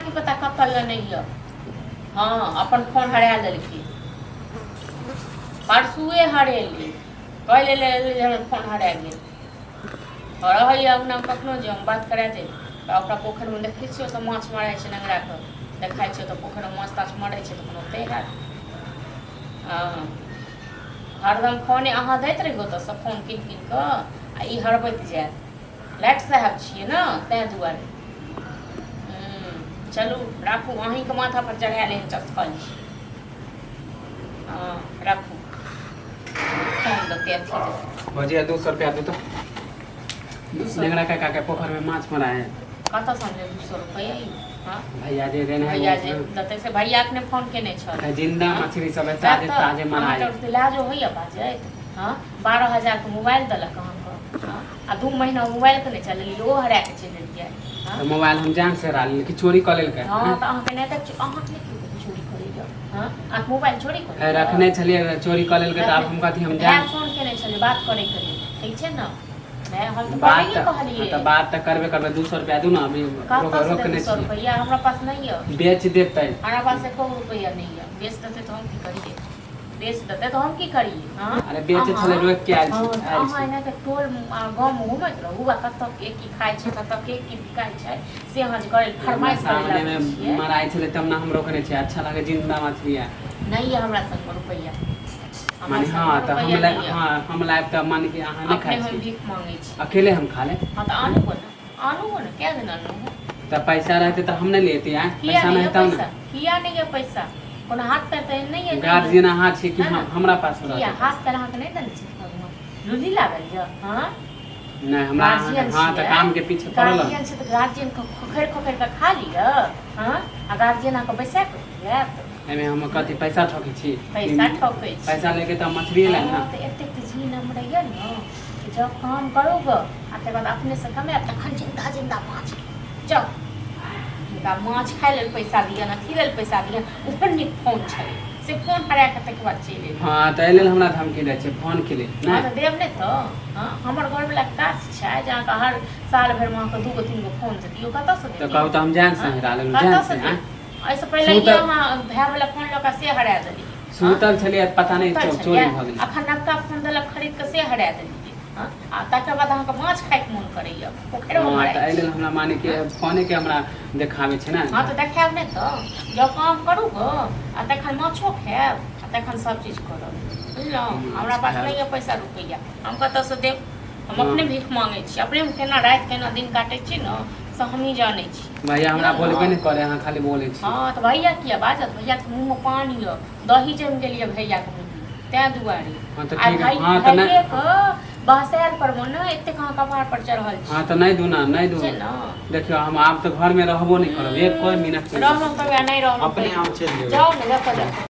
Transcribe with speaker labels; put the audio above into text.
Speaker 1: की पता कत या नहीं है। हाँ अपन फोन हरा लेलखिन परसुए हरेली कह ले फोन हरा गेल और रही अंगना कखनो जे हम बात करा दे तो पोखर में देखे छियो तो माछ मारे छै नंगरा के देखा छियो तो पोखर में माछ ताछ मारे छै तो कोनो ते हैत। हाँ हरदम फोने अहाँ दैत रहियो तो सब फोन कीन कीन कऽ आ ई हरबैत जायत लाइट साहब छियै ने तैं दुआरे। चलू राखू अहीं के माथा पर चढ़ा ले चस्कल छी। हाँ राखू फोन देते अथी
Speaker 2: भजिया 200 रुपया दे तो नेंगरा काका के पोखर में माछ मरा है।
Speaker 1: कत समझे 200 रुपया हाँ
Speaker 2: भैया जे देन है
Speaker 1: भैया जे दते से भैया के फोन केने छल
Speaker 2: जिंदा मछली सब ताजे ताजे मरा है।
Speaker 1: लाजो होइया बाजैत हाँ 12,000 के मोबाइल दलक अहाँके हाँ आ 2 महीना मोबाइल के नहीं चललिए ओ हरा के चलि गेलिए।
Speaker 2: तो मोबाइल हम जान से हरा लेल कि चोरी कर लेल के।
Speaker 1: हां त अहाँ के नहीं तक अहाँ के चोरी करियो हां आ मोबाइल चोरी कर
Speaker 2: रखने छलिए चोरी कर लेल के त अब हम कहती हम जान
Speaker 1: फोन केने छलिए बात करे के ठीक छै ना हम तो
Speaker 2: बात
Speaker 1: कहलिए
Speaker 2: त बात त करबे करबे 200 रुपया दू ना अभी रोकने
Speaker 1: 200 रुपया हमरा पास नहीं है
Speaker 2: बेच देतै
Speaker 1: हमरा पास 1 रुपया नहीं है बेच देते तो हम की करिए बेच देते तो हम की करिए। हां
Speaker 2: अरे बेचे छले रोक के आइल छी
Speaker 1: अहाँ एना के टोल गांव में घुमैत रहू आ कत के की खाइ छै कत के की बिकाय छै से अहाँ जे करे फरमाइश
Speaker 2: सामने में मराई छले तब ना हम रोकने छी अच्छा लगे जिंदा मछली है
Speaker 1: नहीं है हमरा संग रुपया
Speaker 2: माने हां त हम लाइव त मान के अहाँ नहीं खाइ छी
Speaker 1: भीख मांगे छी
Speaker 2: अकेले हम खा ले।
Speaker 1: हां त आनू ना क्या दिन आनू
Speaker 2: त पैसा रहते त हम नहीं लेते हैं पैसा नहीं था ना
Speaker 1: किया नहीं है पैसा कोनो हाथ पैर त नहीं है
Speaker 2: गार्जियन हाथ छै कि हमरा पास
Speaker 1: किया हाथ पैर अहाँ के नहीं देने छी लूली लागल य हां
Speaker 2: नहीं हमरा हां त काम के पीछे पड़ल
Speaker 1: गार्जियन से त गार्जियन को खोखैर के खा लिया हां आ गार्जियन आ के बैसा के देत
Speaker 2: एमे हम कथि पैसा ठोकै छी
Speaker 1: पैसा ठोकै छी
Speaker 2: पैसा लेके त मछली ले ना
Speaker 1: त एते जी नंबर है न कि जब काम करोगे आ तकर बाद अपने से कमे तखन जिंदा जिंदा माछ जाओ का माछ खाइ लेल पैसा दिया ना थी लेल पैसा दिया ऊपर निक फोन छै से फोन हरा के तक बाद चले।
Speaker 2: हां त एले हमरा धमकी दे छै फोन के लिए
Speaker 1: ना त देब नै त हां हमर घर वाला काज छै जहां का हर साल भर में के 2-3 गो फोन से दियो कत से
Speaker 2: त कहू त हम जान से हरा लेलु जान से हां
Speaker 1: ऐसे पहले ये हम भाई वाला फोन लका से हरा देली
Speaker 2: सुतल छलिए पता नहीं चोरी भ गेल
Speaker 1: अखन नवका फोन दलक खरीद के से हरा देली हां आ तकर बाद अहाँ के माछ खाइ के मन करैया पोखर में मारै
Speaker 2: त एले हमरा माने के फोने के हमरा देखावे छै ना।
Speaker 1: हां त देखाब नै त जब काम करू गो आ तखन माछो खायब आ तखन सब चीज करब बुझलौ हमरा पास नहीं है पैसा रुपया हम कत से देब हम अपने भीख मांगे छी अपने में केना रात केना दिन काटै छी न से हम ही जानै छी।
Speaker 2: भैया हमरा बोलबे नहीं करे अहाँ खाली बोले छी।
Speaker 1: हां त भैया किया बाजत भैया के मुंह में पानी य दही जम गेलिए भैया के मुंह तै दुआरे
Speaker 2: हां त ठीक है हां त नहीं
Speaker 1: बहसैल पर मन एते कहां कपार पर चढ़ल छी।
Speaker 2: हां त नहीं दूना नहीं दू देखियो हम आप तो घर में रहबो नहीं करब एक कोई मिनट
Speaker 1: रहब त नहीं रहब
Speaker 2: अपने आप चल
Speaker 1: जाओ ना जा